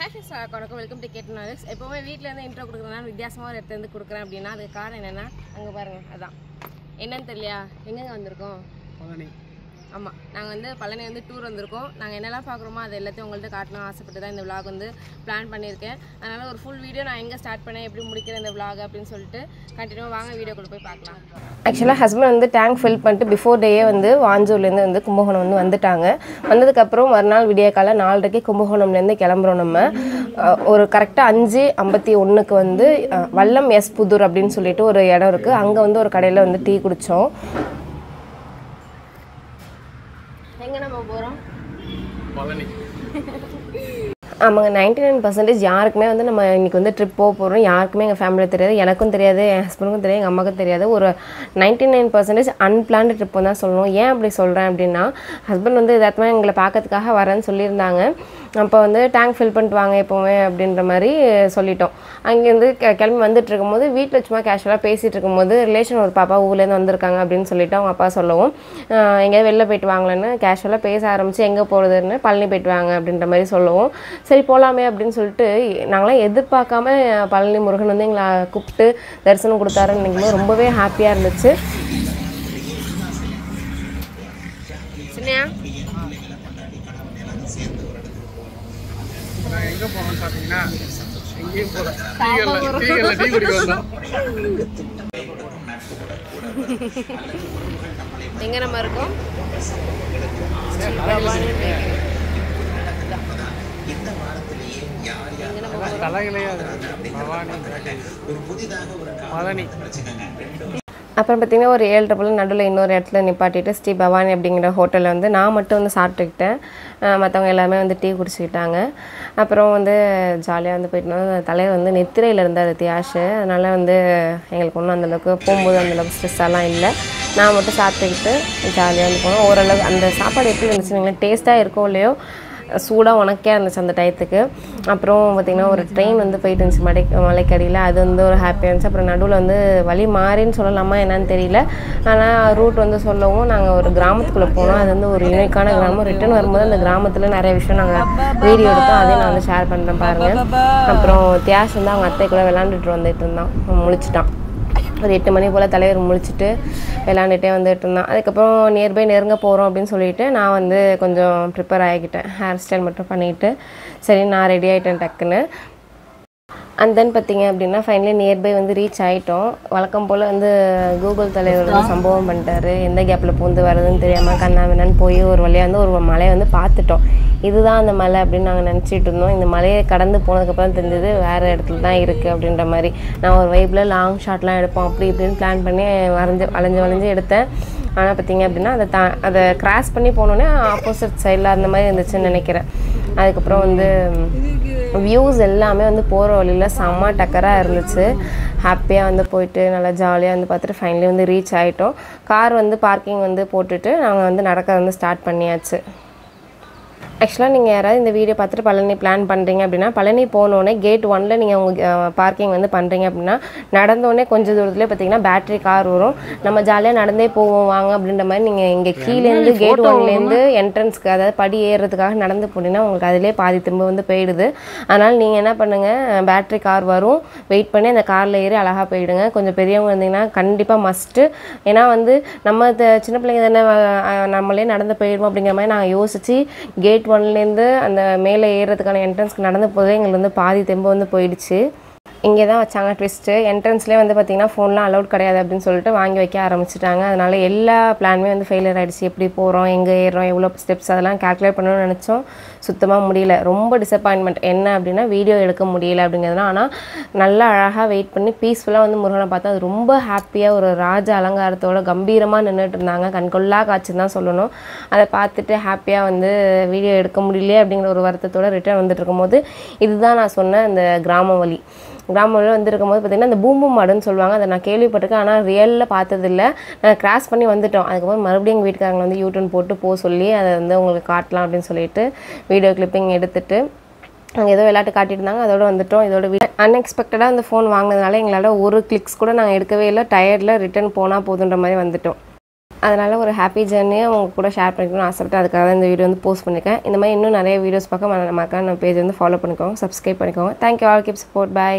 Hi friends, welcome to Kate Alex. எப்பவுமே வீட்ல இருந்து இன்ட்ரோ கொடுக்கறேன்னா வித்தியாசமா ஒரு இடத்துல இருந்து கொடுக்கறேன் அப்படினா அதுக்கு காரணம் என்னன்னா அங்க பாருங்க அதான் என்னன்னு தெரியலையா எங்க வந்திருக்கோம் பழனி ஆமா நாங்க வந்து பழனி வந்து டூர் வந்திருக்கோம் நாங்க என்னெல்லாம் பார்க்கறோமோ அது எல்லாத்தையும் உங்களுக்கு காட்டணும் ஆசைப்பட்டு தான் இந்த vlog வந்து பிளான் பண்ணியிருக்கேன் அதனால ஒரு ஃபுல் வீடியோ நான் எங்க ஸ்டார்ட் பண்ணேன் எப்படி முடிக்கிறேன் இந்த vlog அப்படினு சொல்லிட்டு கண்டினியூவா வாங்க வீடியோக்குள்ள போய் பார்க்கலாம் ஆக்சுவலா ஹஸ்பண்ட் வந்து டேங்க் ஃபில் பண்ணிட்டு பிஃபோர் டேயே வந்து வாஞ்சூர்ல இருந்து வந்து கும்பகோணம் வந்து வந்துட்டாங்க வந்ததுக்கு அப்புறம் மறுநாள் விடிய காலை 4:30க்கு கும்பகோணம்ல இருந்து கிளம்புறோம் நம்ம ஒரு கரெக்ட்டா 5:51க்கு வந்து வல்லம் எஸ் புதூர் அப்படினு சொல்லிட்டு ஒரு இடம் இருக்கு அங்க வந்து ஒரு கடையில வந்து டீ குடிச்சோம் எங்க நம்ம போறோம் பழனி ஆமாங்க 99% யாருக்குமே வந்து நம்ம இன்னைக்கு வந்து ட்ரிப் போகிறோம் யாருக்குமே எங்கள் ஃபேமிலியில் தெரியாது எனக்கும் தெரியாது என் ஹஸ்பண்டுக்கும் தெரியாது எங்கள் அம்மாவுக்கும் தெரியாது ஒரு 99% அன்பிளான்டு ட்ரிப் தான் சொல்லணும் ஏன் அப்படி சொல்கிறேன் அப்படின்னா ஹஸ்பண்ட் வந்து எதாத்துமே எங்களை பார்க்கறதுக்காக வரேன்னு சொல்லியிருந்தாங்க அப்போ வந்து டேங்க் ஃபில் பண்ணிட்டு வாங்க எப்போவுமே அப்படின்ற மாதிரி சொல்லிட்டோம் அங்கேருந்து கிளம்பி வந்துட்டு இருக்கும்போது வீட்டில் சும்மா கேஷுவலாக பேசிகிட்டு இருக்கும்போது ரிலேஷன் ஒரு பாப்பா ஊர்லேருந்து வந்திருக்காங்க அப்படின்னு சொல்லிட்டு அவங்க அப்பா சொல்லவும் எங்கேயாவது வெளில போயிட்டு வாங்கலன்னு கேஷுவலாக பேச ஆரம்பித்து எங்கே போகிறதுன்னு பழனி போயிட்டு வாங்க அப்படின்ற மாதிரி சொல்லவும் சரி போகலாமே அப்படின்னு சொல்லிட்டு நாங்களாம் எதிர்பார்க்காம பழனி முருகன் வந்து எங்களை கூப்பிட்டு தரிசனம் கொடுத்தாருன்னு நினைக்கும்போது ரொம்பவே ஹாப்பியாக இருந்துச்சு சின்னையா எங்க போறோம் பாத்தீங்கன்னா எங்கேயும் போறோம் டீ குடிக்க வந்தோம் எங்க நம்ம இருக்கோம் பழனி அப்புறம் பார்த்தீங்கன்னா ஒரு 7:30 நடுவில் இன்னொரு இடத்துல நிப்பாட்டிட்டு ஸ்ரீ பவானி அப்படிங்கிற ஹோட்டலில் வந்து நான் மட்டும் வந்து சாப்பிட்டுக்கிட்டேன் மற்றவங்க எல்லாமே வந்து டீ குடிச்சிக்கிட்டாங்க அப்புறம் வந்து ஜாலியாக வந்து போயிட்டோம் தலைவர் வந்து நெத்திரையில் இருந்தார் தியாஷ் அதனால் வந்து எங்களுக்கு ஒன்றும் அந்தளவுக்கு போகும்போது அந்தளவுக்கு ஸ்ட்ரெஸ்ஸெல்லாம் இல்லை நான் மட்டும் சாப்பிட்டுக்கிட்டு ஜாலியாக வந்து போனோம் ஓரளவுக்கு அந்த சாப்பாடு எப்படி இருந்துச்சுன்னு டேஸ்ட்டாக இருக்கோ இல்லையோ சூடாக உனக்கே இருந்துச்சு அந்த டயத்துக்கு அப்புறம் பார்த்திங்கன்னா ஒரு ட்ரெயின் வந்து போயிட்டு இருந்துச்சு மலைக்கடியில் அது வந்து ஒரு ஹாப்பியாக இருந்துச்சு அப்புறம் நடுவில் வந்து வழி மாறின்னு சொல்லலாமா என்னன்னு தெரியல ஆனால் ரூட் வந்து சொல்லவும் நாங்கள் ஒரு கிராமத்துக்குள்ளே போனோம் அது வந்து ஒரு யூனிக்கான கிராமம் ரிட்டர்ன் வரும்போது அந்த கிராமத்தில் நிறைய விஷயம் நாங்கள் வீடியோ எடுத்தோம் அதையும் நான் வந்து ஷேர் பண்ணுறேன் பாருங்கள் அப்புறம் தியாஷ் வந்து அவங்க அத்தை கூட விளாண்டுட்டு வந்துட்டு இருந்தான் முழிச்சிட்டான் ஒரு 8 மணி போல் தலைவர் முழிச்சிட்டு விளாண்டுட்டே வந்துட்டு இருந்தான் அதுக்கப்புறம் நியர்பை நெருங்க போகிறோம் அப்படின்னு சொல்லிட்டு நான் வந்து கொஞ்சம் ப்ரிப்பேர் ஆகிக்கிட்டேன் ஹேர் ஸ்டைல் மட்டும் பண்ணிவிட்டு சரி நான் ரெடி ஆகிட்டேன் டக்குன்னு அண்ட் தென் பார்த்திங்க அப்படின்னா ஃபைனலி நியர்பை வந்து ரீச் ஆகிட்டோம் வழக்கம் போல் வந்து கூகுள் தலைவர் வந்து சம்பவம் பண்ணிட்டாரு எந்த கேப்பில் பூந்து வருதுன்னு தெரியாமல் கண்ணா வேணான்னு போய் ஒரு வழியாக வந்து ஒரு மலையை வந்து பார்த்துட்டோம் இதுதான் அந்த மலை அப்படின்னு நாங்கள் நினச்சிட்டு இருந்தோம் இந்த மலையை கடந்து போனதுக்கப்புறம் தெரிஞ்சது வேறு இடத்துல தான் இருக்குது அப்படின்ற மாதிரி நான் ஒரு வைப்பில் லாங் ஷாட்லாம் எடுப்போம் அப்படி இப்படின்னு பிளான் பண்ணி வளைஞ்சு எடுத்தேன் ஆனால் பார்த்திங்க அப்படின்னா அதை கிராஸ் பண்ணி போனோன்னே ஆப்போசிட் சைடில் அந்த மாதிரி இருந்துச்சுன்னு நினைக்கிறேன் அதுக்கப்புறம் வந்து வியூஸ் எல்லாமே வந்து போகிற வழியில் செம்ம டக்கராக இருந்துச்சு ஹாப்பியாக வந்து போயிட்டு நல்லா ஜாலியாக வந்து பார்த்துட்டு ஃபைனலி வந்து ரீச் ஆகிட்டோம் கார் வந்து பார்க்கிங் வந்து போட்டுட்டு நாங்கள் வந்து நடக்க வந்து ஸ்டார்ட் பண்ணியாச்சு ஆக்சுவலாக நீங்கள் யாராவது இந்த வீடியோ பார்த்துட்டு பழனி பிளான் பண்ணுறீங்க அப்படின்னா பழனி போனோடனே கேட் 1ல் நீங்கள் உங்கள் பார்க்கிங் வந்து பண்ணுறீங்க அப்படின்னா நடந்தோடனே கொஞ்சம் தூரத்துலேயே பார்த்தீங்கன்னா பேட்டரி கார் வரும் நம்ம ஜாலியாக நடந்தே போவோம் வாங்க அப்படின்ற மாதிரி நீங்கள் இங்கே கீழேருந்து கேட் 1லேருந்து என்ட்ரன்ஸ்க்கு அதாவது படி ஏறுறதுக்காக நடந்து போனீங்கன்னா உங்களுக்கு அதிலே பாதி திரும்ப வந்து போயிடுது அதனால் நீங்கள் என்ன பண்ணுங்கள் பேட்டரி கார் வரும் வெயிட் பண்ணி அந்த காரில் ஏறி அழகாக போயிடுங்க கொஞ்சம் பெரியவங்க இருந்தீங்கன்னா கண்டிப்பாக மஸ்ட்டு ஏன்னா வந்து நம்ம சின்ன பிள்ளைங்க தானே நம்மளே நடந்து போயிடுவோம் அப்படிங்கிற மாதிரி நான் யோசித்து கேட் 1லேருந்து அந்த மேலே ஏறுறதுக்கான என்ட்ரன்ஸ்க்கு நடந்து போதே எங்களுக்கு வந்து பாதி தெம்பு வந்து போயிடுச்சு இங்கே தான் வச்சாங்க ட்விஸ்ட்டு என்ட்ரன்ஸ்லேயே வந்து பார்த்திங்கன்னா ஃபோன்லாம் அலௌட் கிடையாது அப்படின்னு சொல்லிட்டு வாங்கி வைக்க ஆரம்பிச்சிட்டாங்க அதனால் எல்லா பிளானுமே வந்து ஃபெயிலியர் ஆகிடுச்சு எப்படி போகிறோம் எங்கே ஏறுறோம் எவ்வளோ ஸ்டெப்ஸ் அதெல்லாம் கால்குலேட் பண்ணணும்னு நினச்சோம் சுத்தமாக முடியல ரொம்ப டிசப்பாயின்மெண்ட் என்ன அப்படின்னா வீடியோ எடுக்க முடியல அப்படிங்கிறதுனா ஆனால் நல்லா அழகாக வெயிட் பண்ணி பீஸ்ஃபுல்லாக வந்து முருகனை பார்த்தா அது ரொம்ப ஹாப்பியாக ஒரு ராஜ அலங்காரத்தோட கம்பீரமாக நின்றுட்டு இருந்தாங்க கண்கொள்ளா காட்சி தான் சொல்லணும் அதை பார்த்துட்டு ஹாப்பியாக வந்து வீடியோ எடுக்க முடியலையே அப்படிங்கிற ஒரு வருத்தத்தோடு ரிட்டர்ன் வந்துட்டு இருக்கும்போது இதுதான் நான் சொன்ன அந்த கிராம வழி வந்து இருக்கும்போது பார்த்திங்கன்னா இந்த பூம்பும் மாடுன்னு சொல்லுவாங்க அதை நான் கேள்விப்பட்டிருக்கேன் ஆனால் ரியலில் பார்த்ததில்லை நான் கிராஸ் பண்ணி வந்துட்டோம் அதுக்கப்புறம் மறுபடியும் எங்கள் வீட்டுக்காரங்களை வந்து யூட்டர்ன் போட்டு போக சொல்லி அதை வந்து உங்களுக்கு காட்டலாம் அப்படின்னு சொல்லிட்டு வீடியோ கிளிப்பிங் எடுத்துகிட்டு அங்கே ஏதோ விளையாட்டு காட்டிட்டு இருந்தாங்க அதோட வந்துட்டோம் இதோட அன்எக்ஸ்பெக்டடாக அந்த ஃபோன் வாங்கினதுனால எங்களால் ஒரு கிளிக்ஸ் கூட நாங்கள் எடுக்கவே இல்லை டயர்டில் ரிட்டர்ன் போனால் போதுன்ற மாதிரி வந்துட்டோம் அதனால் ஒரு ஹாப்பி ஜர்னியை உங்கள் கூட ஷேர் பண்ணிக்கணும்னு ஆசைப்பட்டு அதுக்காக தான் இந்த வீடியோ வந்து போஸ்ட் பண்ணியிருக்கேன். இந்த மாதிரி இன்னும் நிறைய வீடியோஸ் பார்க்க நம்ம பேஜ் வந்து ஃபாலோ பண்ணிக்கோங்க, சப்ஸ்கிரைப் பண்ணிக்கோங்க. Thank you all, keep support, by.